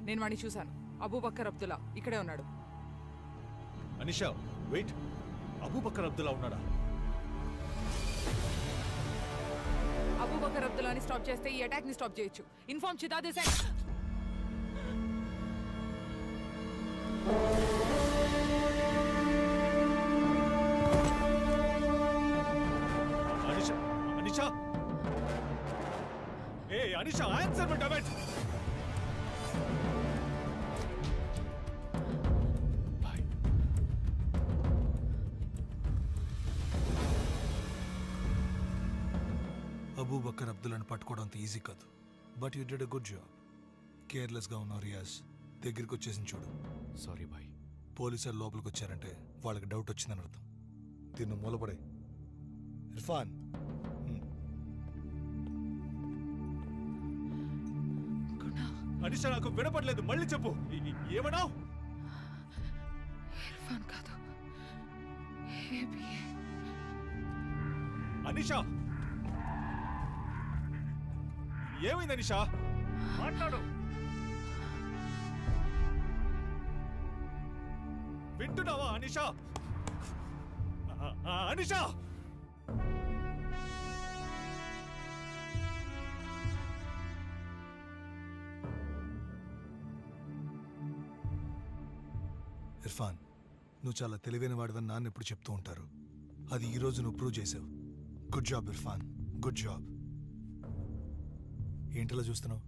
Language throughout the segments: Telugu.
నేను వాడిని చూశాను. అబూబక్కర్ అబ్దుల్లా ఇక్కడే ఉన్నాడు. అనిషా వెయిట్, అబూబక్కర్ అబ్దుల్లా ఉన్నాడా? అబూబక్కర్ అబ్దుల్లాని స్టాప్ చేస్తే ఈ అటాక్ ని స్టాప్ చేయొచ్చు. ఇన్ఫార్మ్ చిదాద్ హుసైన్. అనిషా, అనిషా, ఏ Anisha, answer me dammit. Abubakar అబ్దుల్లాని పట్టుకోవడం అంత ఈజీ కాదు. But you did a good job. కేర్లెస్గా ఉన్నావు రియాజ్. దగ్గరికి వచ్చేసి చూడు. Sorry boy. పోలీసులు లోపలికి వచ్చారంటే వాళ్ళకి డౌట్ వచ్చిందని అర్థం. దీన్ని మూలపడే. ఇర్ఫాన్, అనిషా నాకు వినపడలేదు, మళ్ళీ చెప్పు. ఏమన్నావు? ఇర్ఫాన్ కాదు, అనిషా ఏమైంది? అనిషా మాట్లాడు. వింటున్నావా అనిషా? అనిషా, ఇర్ఫాన్, నువ్వు చాలా తెలివైన వాడివని నాన్న ఎప్పుడు చెప్తూ ఉంటారు. అది ఈరోజు నువ్వు ప్రూవ్ చేసావు. Good job Irfan, good job. ఏంటలా చూస్తున్నావు?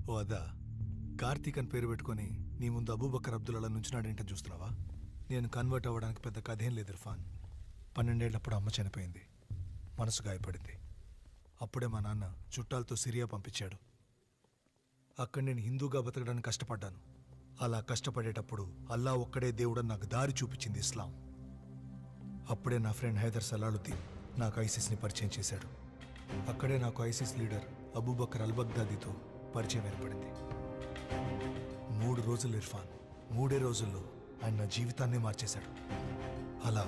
ఓ అదా, కార్తీక్ అని పేరు పెట్టుకొని నీ ముందు అబూబక్కర్ అబ్దుల్లా నుంచున్నాడేంటని చూస్తున్నావా? నేను కన్వర్ట్ అవ్వడానికి పెద్ద కథ ఏం లేదు ఇర్ఫాన్. 12 ఏళ్లప్పుడు అమ్మ చనిపోయింది. మనసు గాయపడింది. అప్పుడే మా నాన్న చుట్టాలతో సిరియా పంపించాడు. అక్కడ నేను హిందూగా బతకడానికి కష్టపడ్డాను. అలా కష్టపడేటప్పుడు అల్లా ఒక్కడే దేవుడని నాకు దారి చూపించింది ఇస్లాం. అప్పుడే నా ఫ్రెండ్ హైదర్ సలాలుద్దీన్ నాకు ఐసిస్ని పరిచయం చేశాడు. అక్కడే నాకు ఐసిస్ లీడర్ అబూబక్కర్ అల్ బగ్దాదీతో పరిచయం ఏర్పడింది. 3 రోజులు ఇర్ఫాన్, 3 రోజుల్లో ఆయన నా జీవితాన్నే మార్చేశాడు. అలా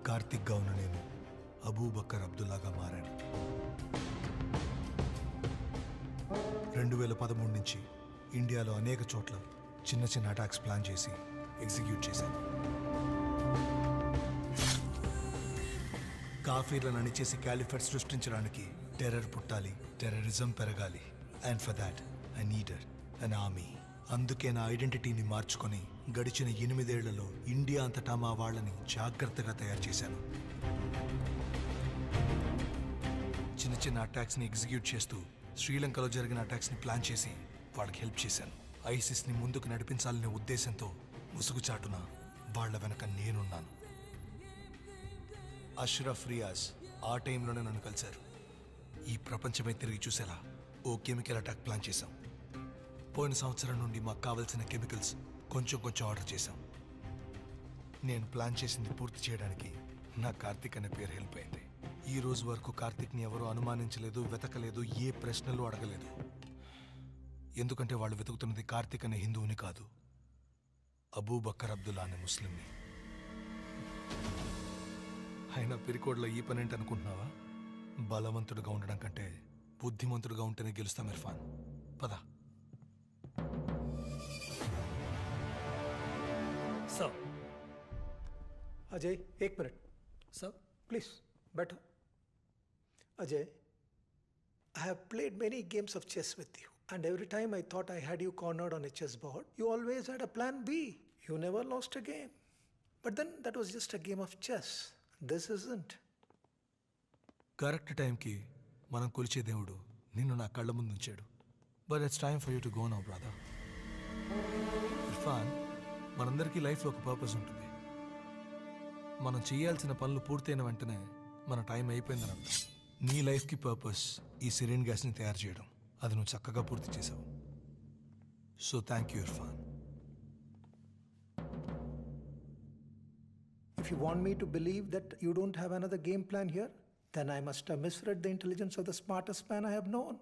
కార్తిక్గా ఉన్న నేను అబూబక్కర్ అబ్దుల్లాగా మారాను. 2013 నుంచి ఇండియాలో అనేక చోట్ల చిన్న చిన్న అటాక్స్ ప్లాన్ చేసి ఎగ్జిక్యూట్ చేశాను. కాఫీర్లను అణిచేసి క్యాలిఫేట్ సృష్టించడానికి టెర్రర్ పుట్టాలి, టెర్రరిజం పెరగాలి. And for that I needed an army. అందుకే నా ఐడెంటిటీని మార్చుకొని గడిచిన 8 ఏళ్లలో ఇండియా అంతటా మా వాళ్ళని జాగ్రత్తగా తయారు చేశాను. చిన్న చిన్న అటాక్స్ని ఎగ్జిక్యూట్ చేస్తూ శ్రీలంకలో జరిగిన అటాక్స్ని ప్లాన్ చేసి వాళ్ళకి హెల్ప్ చేశాను. ఐసిస్ని ముందుకు నడిపించాలనే ఉద్దేశంతో ముసుగుచాటున వాళ్ల వెనక నేనున్నాను. అష్రఫ్, రియాజ్ ఆ టైంలోనే నన్ను కలిశారు. ఈ ప్రపంచమే తిరిగి చూసేలా ఓ కెమికల్ అటాక్ ప్లాన్ చేశాం. పోయిన సంవత్సరం నుండి మాకు కావలసిన కెమికల్స్ కొంచెం కొంచెం ఆర్డర్ చేశాం. నేను ప్లాన్ చేసింది పూర్తి చేయడానికి నా కార్తిక్ అనే పేరు హెల్ప్ అయింది. ఈ రోజు వరకు కార్తిక్ని ఎవరూ అనుమానించలేదు, వెతకలేదు, ఏ ప్రశ్నలు అడగలేదు. ఎందుకంటే వాళ్ళు వెతుకుతున్నది కార్తిక్ అనే హిందువుని కాదు, అబూబక్కర్ అబ్దుల్లా అనే ముస్లింని. అయినా పిరికోడ్లో ఈ పని ఏంటి అనుకుంటున్నావా? బలవంతుడుగా ఉండడం కంటే బుద్ధిమంతుడుగా ఉంటేనే గెలుస్తాం ఇర్ఫాన్. పద. Sir. Ajay, 1 minute. Sir, please, better. Ajay, I have played many games of chess with you. And every time I thought I had you cornered on a chessboard, you always had a plan B. You never lost a game. But then that was just a game of chess. This isn't. Correct టైంకి మనం కొలిచే దేవుడు నిన్ను నా కళ్ళ ముందు ఉంచాడు. But it's time for you to go now brother. Irfan, మనందరికీ లైఫ్లో ఒక పర్పస్ ఉంటుంది. మనం చేయాల్సిన పనులు పూర్తయిన వెంటనే మన టైం అయిపోయిందని అర్థం. నీ లైఫ్కి పర్పస్ ఈ సిరియన్ గ్యాస్ని తయారు చేయడం. అది నువ్వు చక్కగా పూర్తి చేసావు. So thank you Irfan. If you want me to believe that you don't have another game plan here, then I must have misread the intelligence of the smartest man I have known.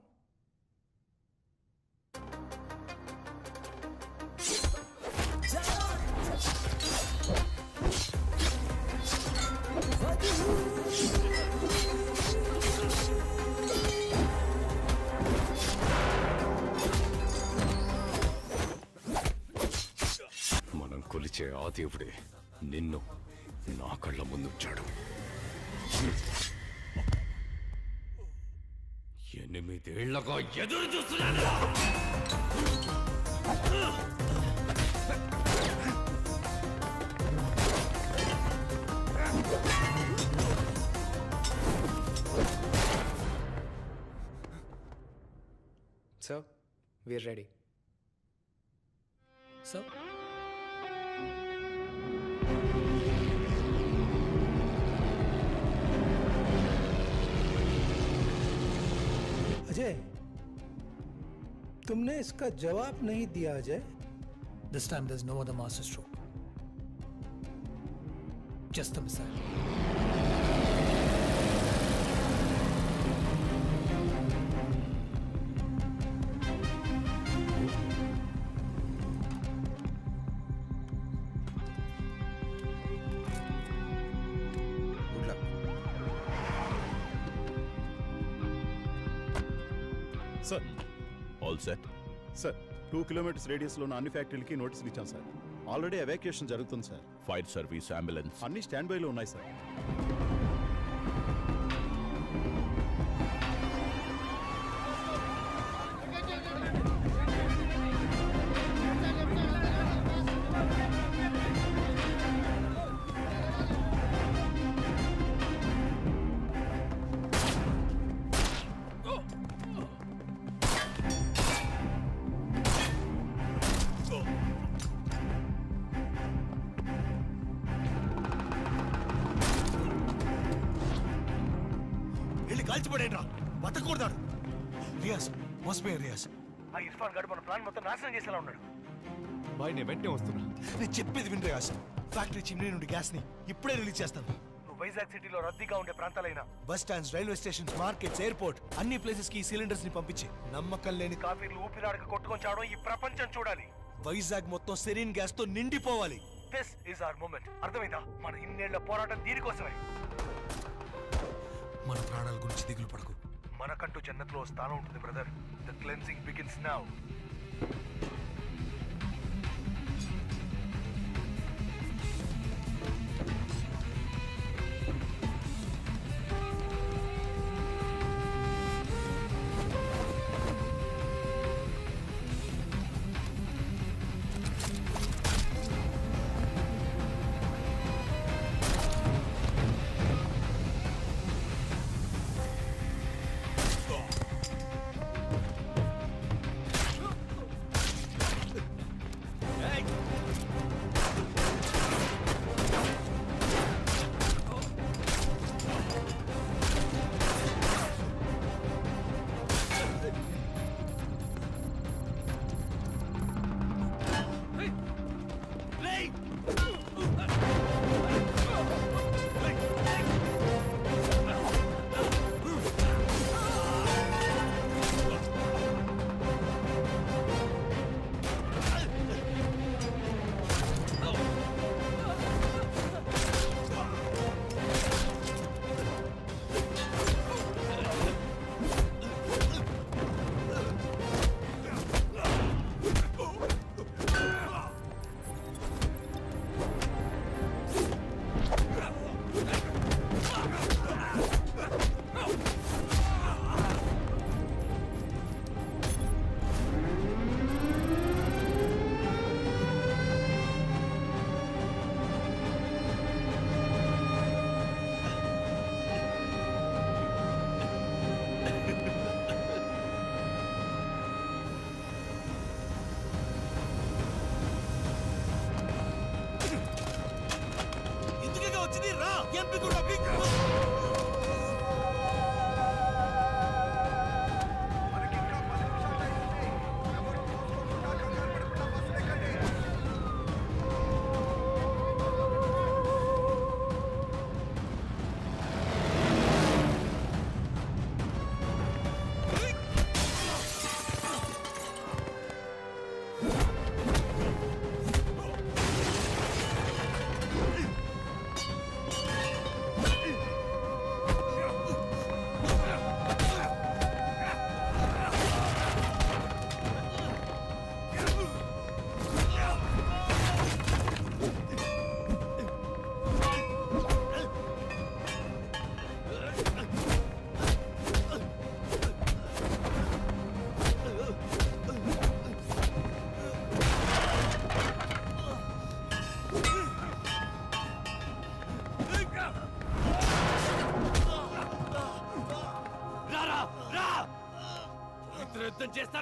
మనం కొలిచే ఆ దేవుడే నిన్ను నా కళ్ళ ముందుంచాడు. 8 ఏళ్లగా ఎదురు చూస్తున్నాను. Sir, we're ready. Sir? Ajay, तुमने इसका जवाब नहीं दिया Ajay. This time there's no other master stroke. Just a missile. Sir all set sir 2 kilometres రేడియస్లో ఉన్న అన్ని ఫ్యాక్టరీలకి నోటీసులు ఇచ్చాం సార్. ఆల్రెడీ ఎవాక్యుయేషన్ జరుగుతుంది సార్. ఫైర్ సర్వీస్, అంబులెన్స్ అన్ని స్టాండ్ బైలో ఉన్నాయి సార్. కాల్చిపడేంట్రా, బతకూడదాడు. రియాజ్ మోసపోయా. రియాజ్ ఆ ఇర్ఫాన్ గారు మన ప్లాన్ మొత్తం నాశనం చేసేలా ఉన్నాడు. బాయ్ నేను వెంటనే వస్తున్నా. నేను చెప్పేది విను రియాజ్. ఫ్యాక్టరీ చిమ్నీ నుండి గ్యాస్ ని ఇప్పుడే రిలీజ్ చేస్తాను. నువ్వు వైజాగ్ సిటీలో రద్దీగా ఉండే ప్రాంతాలైన bus stands, railway stations, markets, airport అన్ని ప్లేసెస్ కి సిలిండర్స్ ని పంపించి నమ్మకం లేని కాఫీలు ఊపిరాడక కొట్టుకొని చావడం ఈ ప్రపంచం చూడాలి. వైజాగ్ మొత్తం సెరీన్ గ్యాస్ తో నిండిపోవాలి. This is our moment. అర్థమైందా? మన ఇన్నేళ్ల పోరాటం దీనికోసమే. మన ప్రాణాల గురించి దిగులు పడకు. మనకంటూ జన్నత్లో స్థానం ఉంటుంది brother. The cleansing begins now.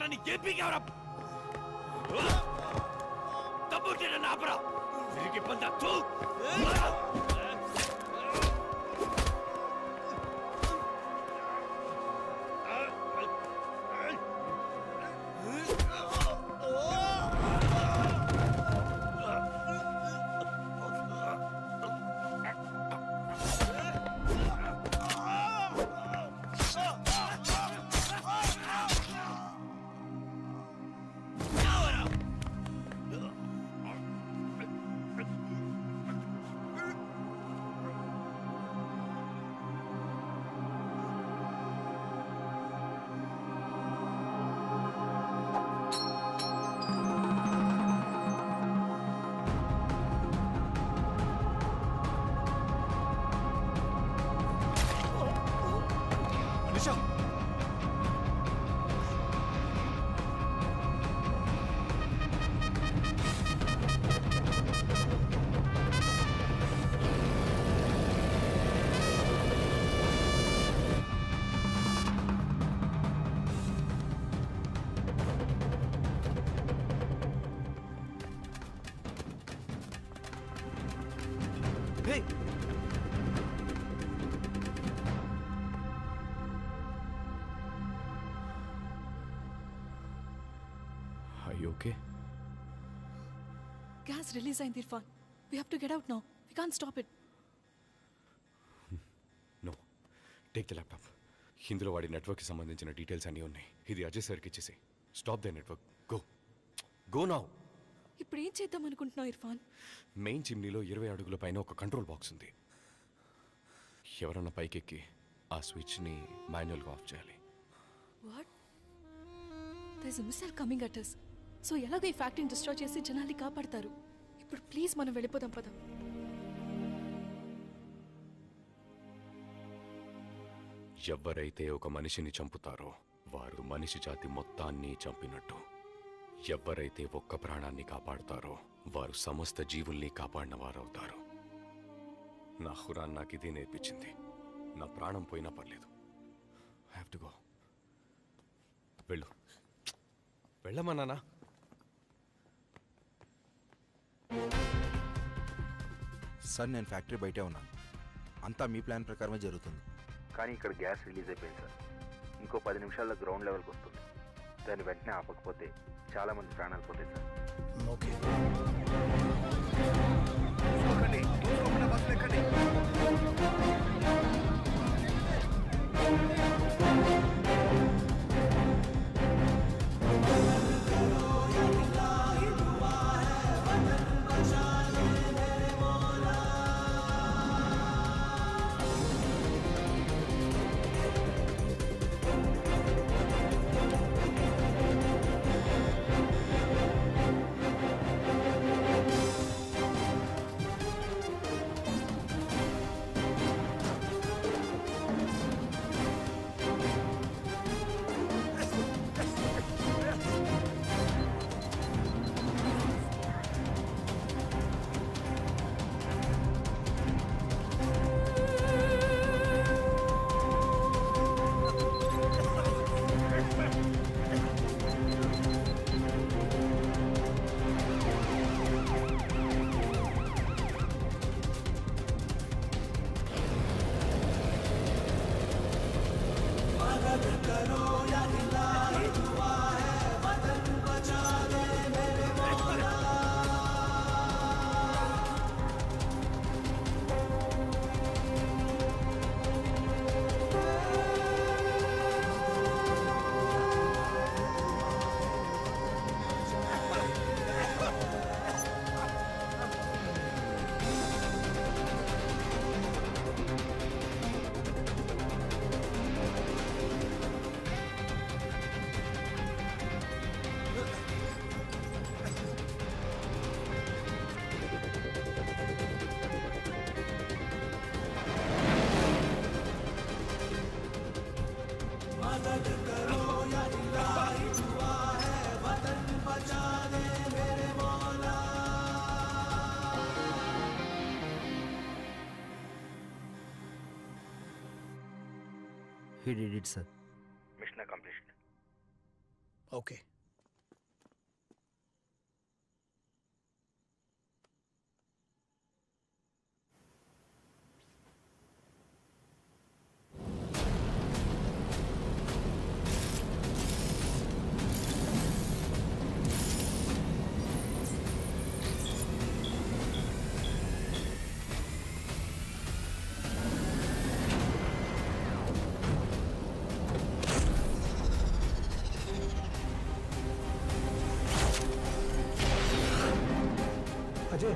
నన్ను ఏం పీకేవరా? తమ్ముంటే నన్ను ఆపరా. తిరిగి పందత్తు. Hey! Are you okay? Gas release అయింది Irfan. We have to get out now. We can't stop it. No. Take the laptop. ఇందులో వాడి నెట్వర్క్కి సంబంధించిన డీటెయిల్స్ అన్నీ ఉన్నాయి. ఇది అజయ్ సార్కి ఇచ్చేసి. Stop the network. Go. Go now. ఇప్పుడు ఏం చేద్దాం అనుకుంటున్నావు ఇర్ఫాన్? మెయిన్ చిమ్నీలో 20 అడుగుల పైన ఒక కంట్రోల్ బాక్స్ ఉంది. ఎవరన్నా పైకెక్కి ఆ స్విచ్ని మాన్యువల్గా ఆఫ్ చేయాలి. What? There is a missile coming at us. So ఎలాగో ఈ ఫ్యాక్టరీని డిస్ట్రాయ్ చేసి జనాల్ని కాపాడతారు. ఇప్పుడు ప్లీజ్ మనం వెళ్ళిపోదాం పద. ఎవరైతే ఒక మనిషిని చంపుతారో వారు మనిషి జాతి మొత్తాన్ని చంపినట్టు. ఎవరైతే ఒక్క ప్రాణాన్ని కాపాడుతారో వారు సమస్త జీవుల్ని కాపాడిన వారవుతారు. నా ఖురాన్ నాకు ఇదే నేర్పించింది. నా ప్రాణం పోయినా పర్లేదు. Have to go. వెళ్ళు. వెళ్ళమన్నానా? సార్ నేను ఫ్యాక్టరీ బయటే ఉన్నాను. అంతా మీ ప్లాన్ ప్రకారమే జరుగుతుంది. కానీ ఇక్కడ గ్యాస్ రిలీజ్ అయిపోయింది సార్. ఇంకో 10 నిమిషాల్లో గ్రౌండ్ లెవెల్కి వస్తుంది. దాన్ని వెంటనే ఆపకపోతే చాలామంది ప్రాణాలు పోతాయి సార్. ఓకే. బస్సు ఎక్కండి. He did it, sir. Mission accomplished. Okay. Ajay,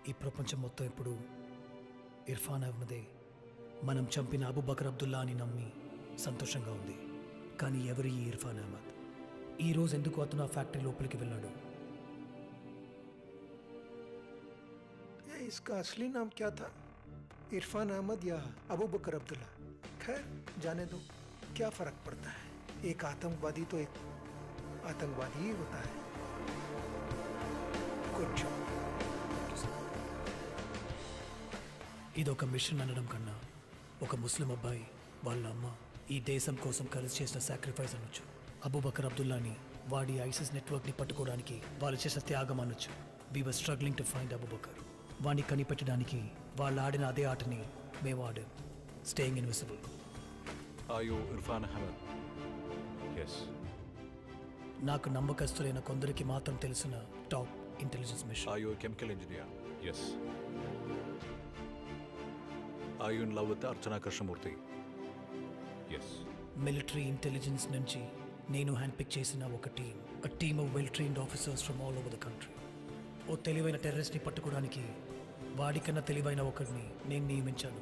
ఈ ప్రపంచం మొత్తం ఇప్పుడు ఇర్ఫాన్ అహ్మదే మనం చంపిన అబూబకర్ అబ్దుల్లా అని నమ్మి సంతోషంగా ఉంది. కానీ ఎవరు ఈ ఇర్ఫాన్ అహ్మద్? ఈ రోజు ఎందుకు అతను ఆ ఫ్యాక్టరీ లోపలికి వెళ్ళాడు? इसका असली नाम क्या था? इरफान अहमद या अबू बकर अब्दुल्ला? खैर जाने दो, क्या फर्क पड़ता है? एक आतंकवादी तो एक आतंकवादी ही होता है. कुछ ఇదొక మిషన్ అనడం కన్నా ఒక ముస్లిం అబ్బాయి వాళ్ళ అమ్మ ఈ దేశం కోసం కలిసి చేసిన సాక్రిఫైస్ అనొచ్చు. అబూబకర్ అబ్దుల్లాని వాడి ఐసిస్ నెట్వర్క్ని పట్టుకోవడానికి వాళ్ళు చేసిన త్యాగం అనొచ్చు. We were struggling to find Abubakar. వాడిని కనిపెట్టడానికి వాళ్ళు ఆడిన అదే ఆటని మేము ఆడాం, staying invisible. Irfan Ahmed? Yes. నాకు నమ్మకస్తులైన కొందరికి మాత్రం తెలిసిన top intelligence mission. Chemical engineer? Yes. Are you in love with Archana Krishnamurthy? Yes. Military intelligence నుంచి నేను హ్యాండ్ పిక్ చేసిన ఒక team of well trained officers from all over the country. ఓ తెలివైన టెర్రరిస్ట్ని పట్టుకోవడానికి వాడికన్నా తెలివైన ఒకరిని నేను నియమించాను.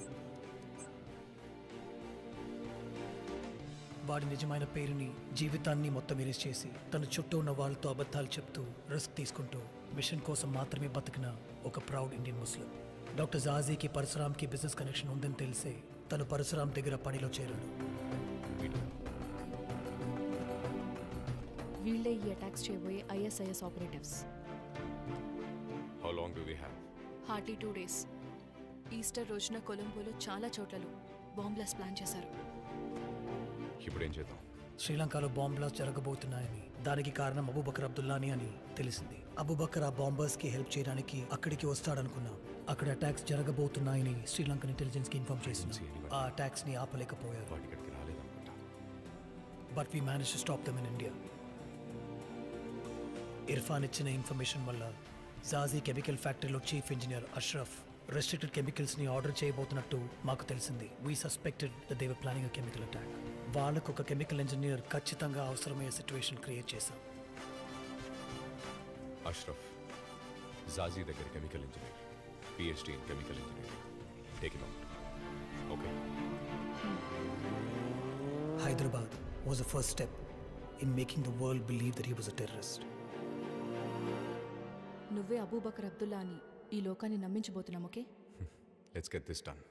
వాడి నిజమైన పేరుని, జీవితాన్ని మొత్తం ఎరేస్ చేసి తన చుట్టూ ఉన్న వాళ్ళతో అబద్ధాలు చెప్తూ రిస్క్ తీసుకుంటూ మిషన్ కోసం మాత్రమే బతికిన ఒక ప్రౌడ్ ఇండియన్ ముస్లిం. డాక్టర్ జాజీకి పరశురామ్కి బిజినెస్ కనెక్షన్ ఉందని తెలిసే తను పరశురామ్ దగ్గర పనిలో చేరాడు. వీళ్ళే ఈ అటాక్స్ చేయబోయే ISIS operatives. How long do we have? Hearty 2 days. Easter రోజున కొలంబోలో చాలా చోట్లలో బాంబ్ బ్లాస్ట్ ప్లాన్ చేశారు. ఇప్పుడు ఏం చేద్దాం? శ్రీలంకలో బాంబ్ బ్లాస్ట్ జరగబోతున్నాయని, దానికి కారణం అబూబకర్ అబ్దుల్లాని అని తెలిసింది. అబూబకర్ ఆ బాంబర్స్కి హెల్ప్ చేయడానికి అక్కడికి వస్తాడనుకున్నాం. అక్కడ అటాక్స్ జరగబోతున్నాయని శ్రీలంకన్ ఇంటెలిజెన్స్కి ఇన్ఫార్మ్ చేసిన ఆ అటాక్స్ని ఆపలేకపోయారు. But we manage to stop them in India. Irfan ఇచ్చిన ఇన్ఫర్మేషన్ వల్ల జాజీ కెమికల్ ఫ్యాక్టరీలో చీఫ్ ఇంజనీర్ అష్రఫ్ రెస్ట్రిక్టెడ్ కెమికల్స్ని ఆర్డర్ చేయబోతున్నట్టు మాకు తెలిసింది. We suspected that they were planning a chemical attack. వాళ్ళకు ఒక కెమికల్ ఇంజనీర్ ఖచ్చితంగా అవసరమయ్యే సిచ్యువేషన్ క్రియేట్ చేశాం. అష్రఫ్ జాజీ దగ్గర chemical engineer, PhD in chemical engineering. Take him out. Okay. Hyderabad was the first step in making the world believe that he was a terrorist. నువ్వే అబూబకర్ అబ్దుల్లా అని ఈ లోకాన్ని నమ్మించబోతున్నాం. Okay, Let's get this done.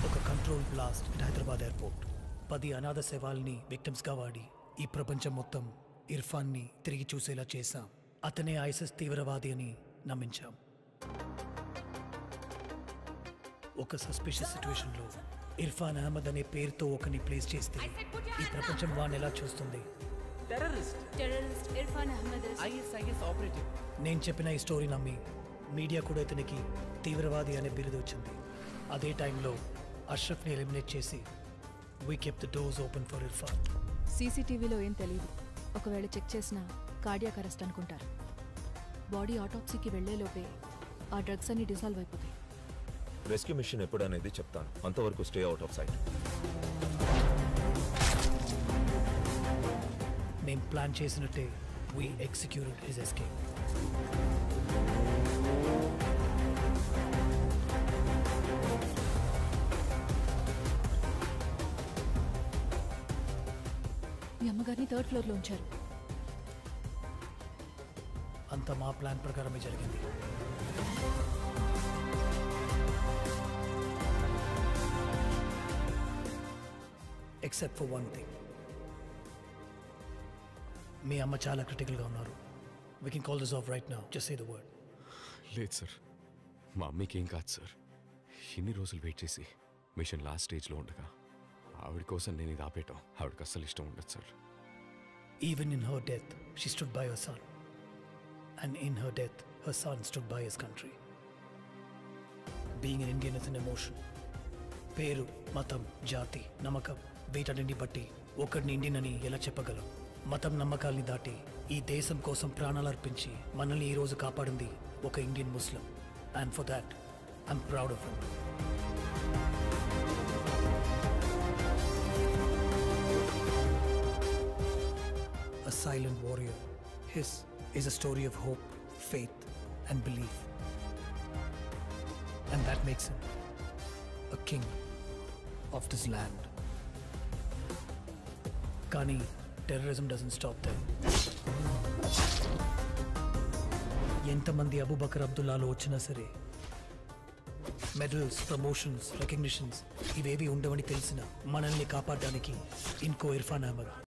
ఒక control blast in Hyderabad airport. 10 అనాథ శవాల్ని విక్టిమ్స్గా వాడి ఈ ప్రపంచం మొత్తం ఇర్ఫాన్ని తిరిగి చూసేలా చేశాం. అతనే ఐసిస్ తీవ్రవాది అని నమ్మించాం. ఒక సస్పిషియస్ సిచ్యువేషన్లో ఇర్ఫాన్ అహ్మద్ అనే పేరుతో ఒకరిని ప్లేస్ చేస్తే ఈ ప్రపంచం వాడిని ఎలా చూస్తుంది? నేను చెప్పిన ఈ స్టోరీ నమ్మి మీడియా కూడా ఇతనికి తీవ్రవాది అనే బిరుదు వచ్చింది. అదే టైంలో అష్రఫ్ని ఎలిమినేట్ చేసి we kept the doors open for Irfan. CCTVలో ఏం తెలియదు. ఒకవేళ చెక్ చేసినా కార్డియాక్ అరెస్ట్ అనుకుంటారు. బాడీ ఆటోప్సీకి వెళ్లేలోపే ఆ డ్రగ్స్ అన్ని డిసాల్వ్ అయిపోతాయి. రెస్క్యూ మిషన్ ఎప్పుడనేది చెప్తాను, అంతవరకు స్టే అవుట్ ఆఫ్ సైట్. మేము ప్లాన్ చేసినట్టే వీ ఎగ్జిక్యూటెడ్ హిస్ ఎస్కేప్. మీ అమ్మగారిని 3rd ఫ్లోర్లో ఉంచారు. అంతా మా ప్లాన్ ప్రకారమే జరిగింది. Except for one thing. మీ అమ్మ చాలా క్రిటికల్గా ఉన్నారు. We can call this off right now. Just say the word. లేదు సార్, మా అమ్మకి ఏం కాదు సార్. ఇన్ని రోజులు వెయిట్ చేసి మిషన్ లాస్ట్ స్టేజ్లో ఉండగా ఆవిడ కోసం నేను ఇది ఆపేయటం ఆవిడకి అస్సలు ఇష్టం ఉండదు sir. Even in her death, she stood by her son. And in her death, her son stood by his country. Being an Indian is an emotion. పేరు, మతం, జాతి, నమ్మకం వీటన్నింటిని బట్టి ఒకరిని ఇండియన్ అని ఎలా చెప్పగలం? మతం నమ్మకాల్ని దాటి ఈ దేశం కోసం ప్రాణాలు అర్పించి మనల్ని ఈరోజు కాపాడింది ఒక Indian Muslim. And for that I'm proud of him. A silent warrior. His is a story of hope, faith, and belief. And that makes him a king of this land. Kani, terrorism doesn't stop there. ఎంతమంది అబూబకర్ అబ్దుల్లాలో వచ్చినా సరే మెడల్స్, ప్రమోషన్స్, రికగ్నిషన్స్ ఇవేవి ఉండవని తెలిసిన మనల్ని కాపాడడానికి ఇంకో ఇర్ఫాన్ అహ్మద్